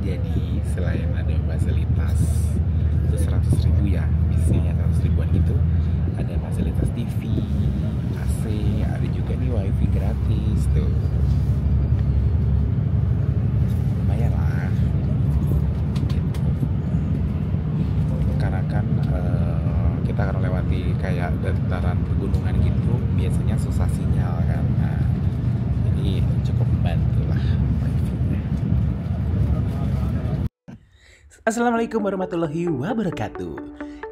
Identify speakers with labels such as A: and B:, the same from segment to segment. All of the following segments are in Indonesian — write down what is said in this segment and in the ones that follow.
A: Jadi selain ada fasilitas itu 100.000 ya, bisnya ya 100 ribuan gitu, ada fasilitas TV, AC, ada juga nih wifi gratis tuh. Lumayan lah gitu. Karena kan kita akan melewati kayak dataran pegunungan gitu, biasanya susah sinyal kan. Nah, jadi cukup membantu lah wifi-nya. Assalamualaikum warahmatullahi wabarakatuh.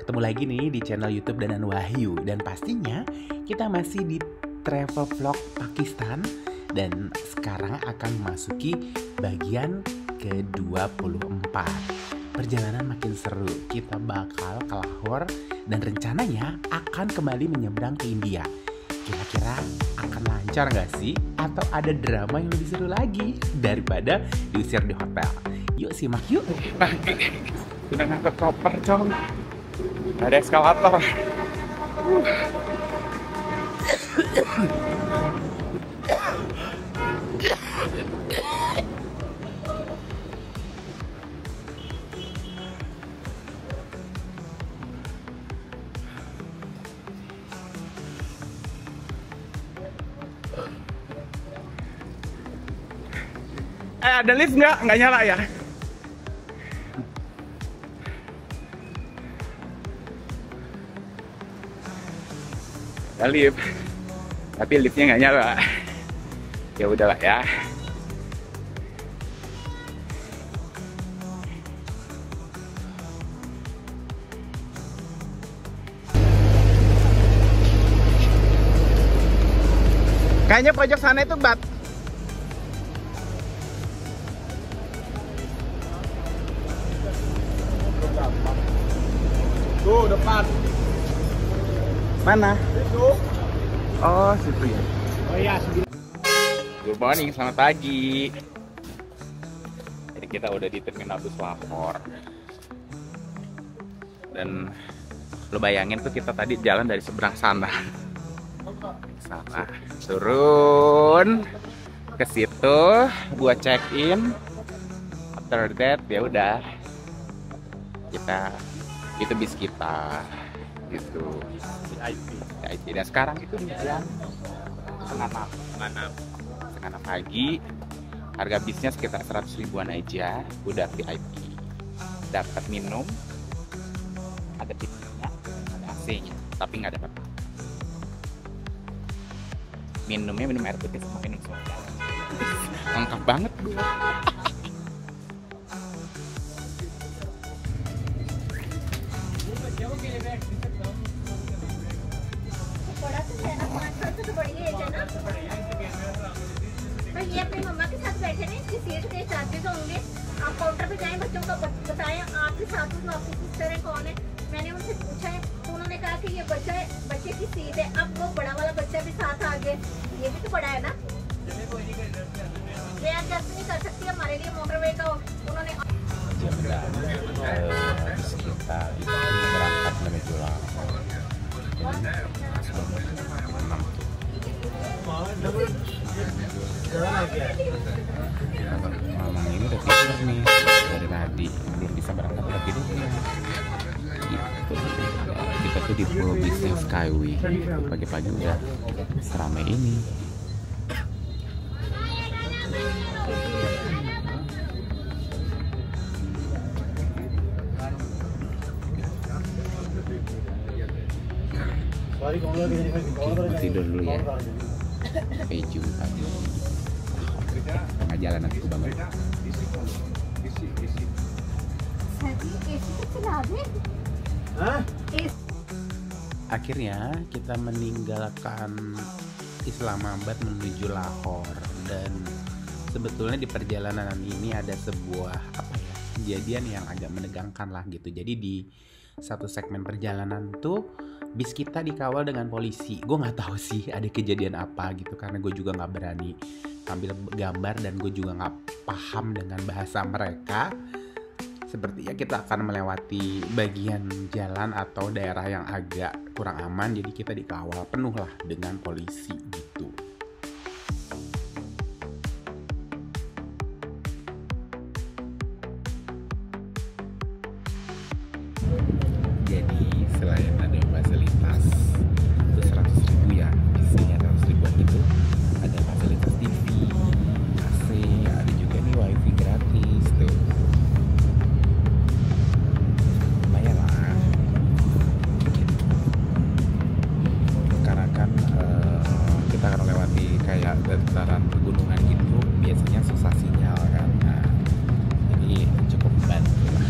A: Ketemu lagi nih di channel YouTube Danan Wahyu. Dan pastinya kita masih di travel vlog Pakistan. Dan sekarang akan memasuki bagian ke-24. Perjalanan makin seru. Kita bakal ke Lahore dan rencananya akan kembali menyeberang ke India. Kira-kira akan lancar gak sih? Atau ada drama yang lebih seru lagi daripada diusir di hotel? Yuk simak yuk. Udah ngangkat koper cong. Ada eskalator. Ada lift nggak? Nggak nyala ya? Ada lift, tapi liftnya nggak nyala. Ya udahlah ya. Kayaknya pojok sana itu bat. Tuh depan. Mana? Itu. Oh, situ ya. Oh iya, good morning, selamat pagi. Jadi kita udah di terminal bus Lahore. Dan lo bayangin tuh kita tadi jalan dari seberang sana. Sana. Turun ke situ buat check in. After that ya udah. Kita itu bis kita gitu VIP. Dan sekarang itu di jam setengah enam pagi, harga bisnya sekitar 100 ribuan aja, udah VIP, dapat minum, ada TV-nya, ada AC-nya, tapi nggak dapat minumnya, minum air putih sama minum soda. Lengkap banget.
B: ये अपनी मम्मा के साथ बैठे ने, इसकी सीट के चार्जेस होंगे। आप काउंटर पे जाएं, बच्चों का बताएं आपके साथ में आपकी सिस्टर है कौन है। मैंने उनसे पूछा है तो उन्होंने कहा कि ये बच्चा है, बच्चे की सीट है। अब वो बड़ा वाला बच्चा भी साथ आ गया, ये भी तो बड़ा है ना। वे एडजस्ट नहीं कर सकती हमारे लिए मोटरवे का उन्होंने।
A: Kita berangkat menuju Lahore. Mamang ini udah tidur nih dari tadi, belum bisa berangkat udah tidur nih. Gitu. Kita tuh di Pulau Bisnis Skyway. Pagi-pagi udah seramai ini. Oke, tidur dulu ya. Sampai jumpa di tengah jalan, nanti aku bangun. Akhirnya kita meninggalkan Islamabad menuju Lahore. Dan sebetulnya di perjalanan ini ada sebuah kejadian yang agak menegangkan lah gitu. Jadi di satu segmen perjalanan tuh bis kita dikawal dengan polisi. Gue nggak tahu sih ada kejadian apa gitu, karena gue juga nggak berani ambil gambar dan gue juga nggak paham dengan bahasa mereka. Sepertinya kita akan melewati bagian jalan atau daerah yang agak kurang aman, jadi kita dikawal penuh lah dengan polisi gitu. Jadi selain ada fasilitas itu 100.000 ya, isinya 100.000-an gitu, ada fasilitas TV, AC, ada juga nih wifi gratis tuh. Lumayan lah gitu. Karena kan kita akan melewati kayak dataran pegunungan gitu, biasanya susah sinyal kan. Nah, jadi cukup membantu lah.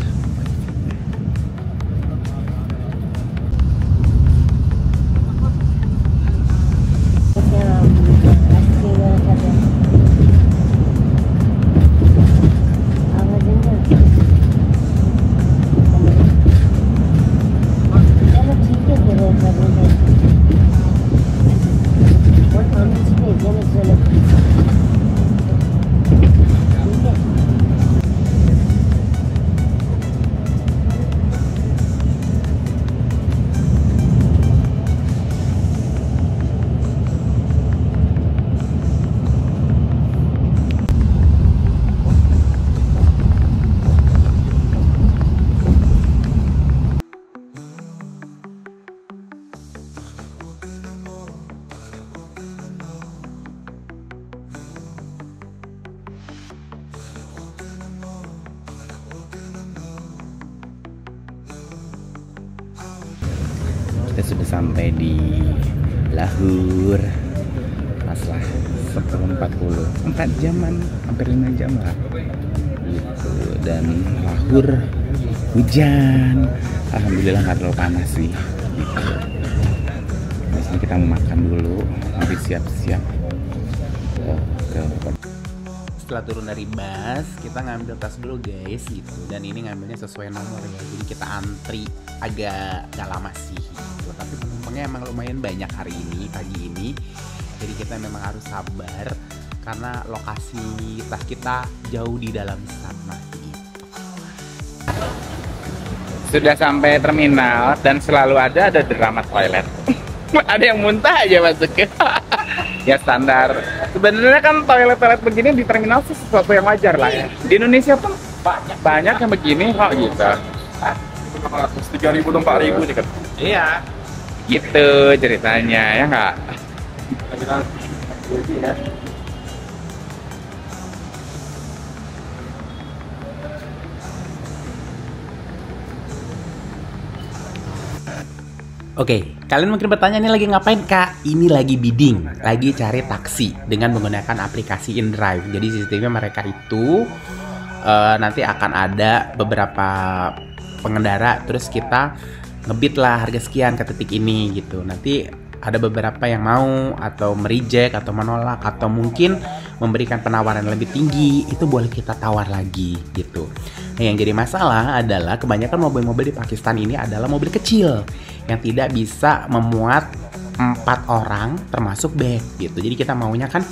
A: Kita sudah sampai di Lahore. Masalah 10.40, 4 jaman, hampir 5 jam lah gitu. Dan Lahore hujan, alhamdulillah nggak terlalu panas sih gitu. Di sini kita mau makan dulu, nanti siap-siap ke setelah turun dari bus, kita ngambil tas dulu guys gitu. Dan ini ngambilnya sesuai nomor ya, jadi kita antri agak gak lama sih gitu. Tapi penumpangnya emang lumayan banyak hari ini, pagi ini. Jadi kita memang harus sabar karena lokasi tas kita jauh di dalam sana gitu. Sudah sampai terminal dan selalu ada drama toilet. Ada yang muntah aja masuknya. Ya standar. Sebenarnya kan toilet-toilet begini di terminal sih sesuatu yang wajar lah ya. Di Indonesia pun banyak yang begini kok gitu.
C: 3.000 atau 4.000 nih kan?
A: Iya. Gitu ceritanya ya nggak? Oke, kalian mungkin bertanya ini lagi ngapain kak? Ini lagi bidding, lagi cari taksi dengan menggunakan aplikasi InDrive. Jadi sistemnya mereka itu nanti akan ada beberapa pengendara, terus kita ngebid lah harga sekian ke titik ini gitu. Nanti ada beberapa yang mau atau mereject atau menolak atau mungkin memberikan penawaran lebih tinggi, itu boleh kita tawar lagi gitu. Nah, yang jadi masalah adalah kebanyakan mobil-mobil di Pakistan ini adalah mobil kecil yang tidak bisa memuat 4 orang termasuk bag gitu. Jadi kita maunya kan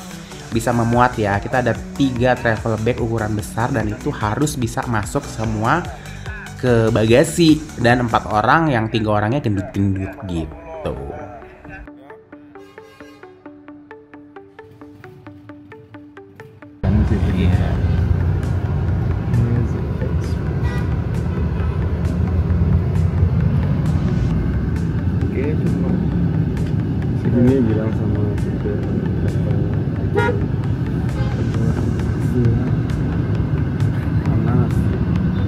A: bisa memuat ya. Kita ada 3 travel bag ukuran besar dan itu harus bisa masuk semua ke bagasi, dan 4 orang yang 3 orangnya gendut-gendut gitu.
C: Ini bilang sama supir panas,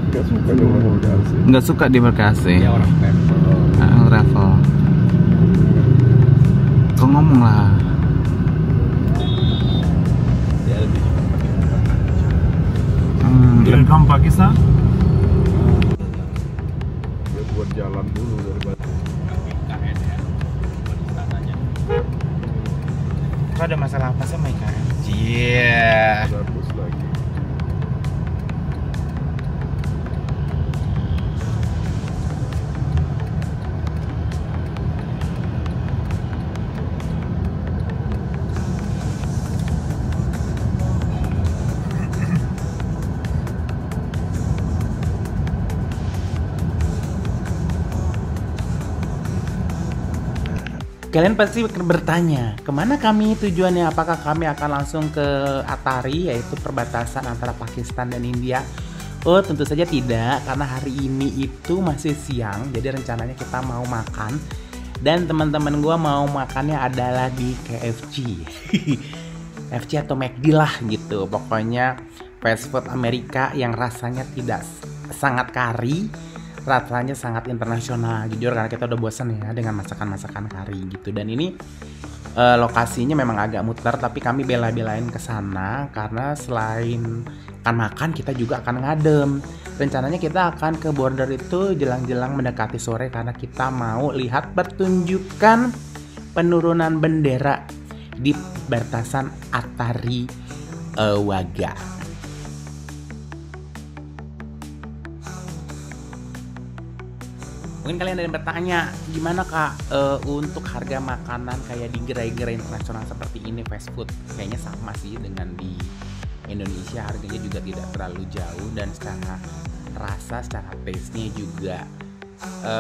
C: nggak suka di Bekasi.
A: Nggak suka di Bekasi.
C: Ya orang
A: travel. Kau ngomong lah.
C: Ya lebih Welcome Pakistan. Ya buat jalan dulu dari Batu.
A: Kok ada masalah apa sama IKN? Iya.
C: Ada bus lagi.
A: Kalian pasti bertanya, kemana kami tujuannya? Apakah kami akan langsung ke Atari, yaitu perbatasan antara Pakistan dan India? Oh, tentu saja tidak, karena hari ini itu masih siang, jadi rencananya kita mau makan. Dan teman-teman gue mau makannya adalah di KFC. KFC atau McD lah gitu. Pokoknya fast food Amerika yang rasanya tidak sangat kari, rasanya sangat internasional. Jujur karena kita udah bosan ya dengan masakan-masakan kari gitu. Dan ini lokasinya memang agak muter, tapi kami bela-belain ke sana karena selain akan makan kita juga akan ngadem. Rencananya kita akan ke border itu jelang-jelang mendekati sore karena kita mau lihat pertunjukan penurunan bendera di batasan Atari Waga. Mungkin kalian ada yang bertanya, gimana kak untuk harga makanan kayak di gerai-gerai internasional seperti ini fast food? Kayaknya sama sih dengan di Indonesia, harganya juga tidak terlalu jauh dan secara rasa, secara taste-nya juga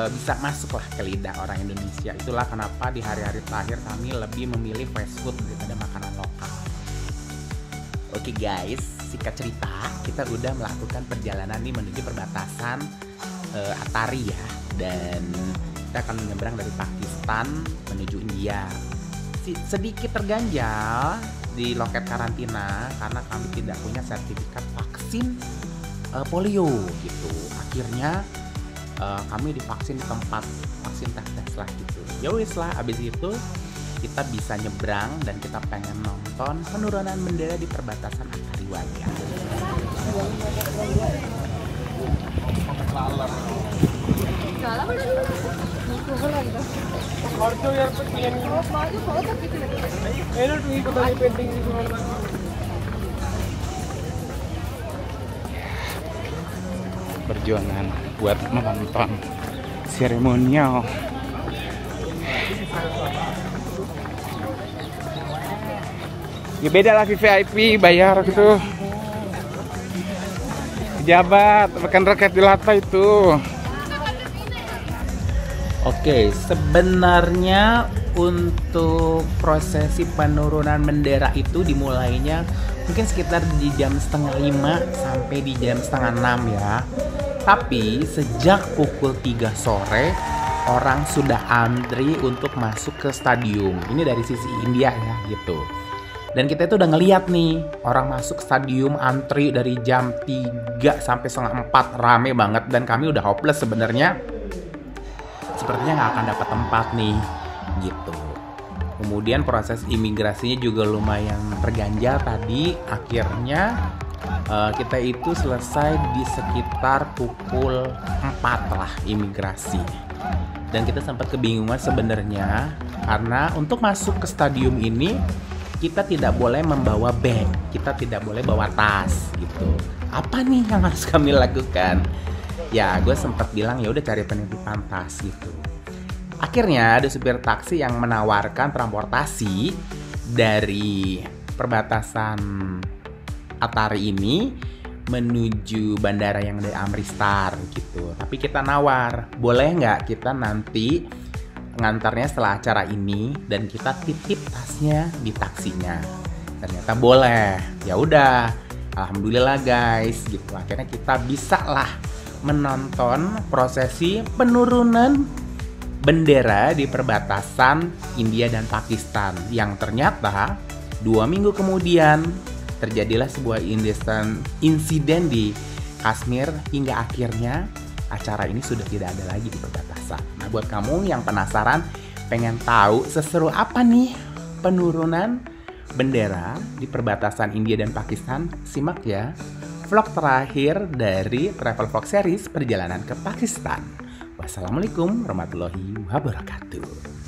A: bisa masuk lah ke lidah orang Indonesia. Itulah kenapa di hari-hari terakhir kami lebih memilih fast food daripada makanan lokal. Oke guys, singkat cerita, kita udah melakukan perjalanan nih menuju perbatasan Atari ya, dan kita akan menyeberang dari Pakistan menuju India. Sedikit terganjal di loket karantina karena kami tidak punya sertifikat vaksin polio gitu. Akhirnya kami divaksin di tempat vaksin tes lah gitu. Ya wis lah, abis itu kita bisa nyebrang dan kita pengen nonton penurunan bendera di perbatasan Atari Waga. Perjuangan buat menonton seremonial. Ya beda lah VIP bayar gitu. Pejabat, rekan rakyat jelata itu. Oke, sebenarnya untuk prosesi penurunan bendera itu dimulainya mungkin sekitar di jam 4:30 sampai di jam 5:30 ya. Tapi sejak pukul 3 sore orang sudah antri untuk masuk ke stadium. Ini dari sisi India ya gitu. Dan kita itu udah ngeliat nih orang masuk stadium antri dari jam 3 sampai 3:30, rame banget. Dan kami udah hopeless sebenarnya. Sepertinya nggak akan dapat tempat nih gitu. Kemudian proses imigrasinya juga lumayan terganjal tadi. Akhirnya kita itu selesai di sekitar pukul 4 lah imigrasi. Dan kita sempat kebingungan sebenarnya karena untuk masuk ke stadium ini kita tidak boleh membawa bag, kita tidak boleh bawa tas gitu. Apa nih yang harus kami lakukan? Ya gue sempat bilang ya udah cari penitipan tas gitu. Akhirnya ada supir taksi yang menawarkan transportasi dari perbatasan Atari ini menuju bandara yang dari Amritsar gitu. Tapi kita nawar, boleh nggak kita nanti ngantarnya setelah acara ini dan kita titip tasnya di taksinya. Ternyata boleh. Ya udah, alhamdulillah guys gitu. Akhirnya kita bisa lah menonton prosesi penurunan bendera di perbatasan India dan Pakistan yang ternyata 2 minggu kemudian terjadilah sebuah insiden di Kashmir hingga akhirnya acara ini sudah tidak ada lagi di perbatasan. Nah buat kamu yang penasaran pengen tahu seseru apa nih penurunan bendera di perbatasan India dan Pakistan, simak ya vlog terakhir dari Travel Vlog Series Perjalanan ke Pakistan. Wassalamualaikum warahmatullahi wabarakatuh.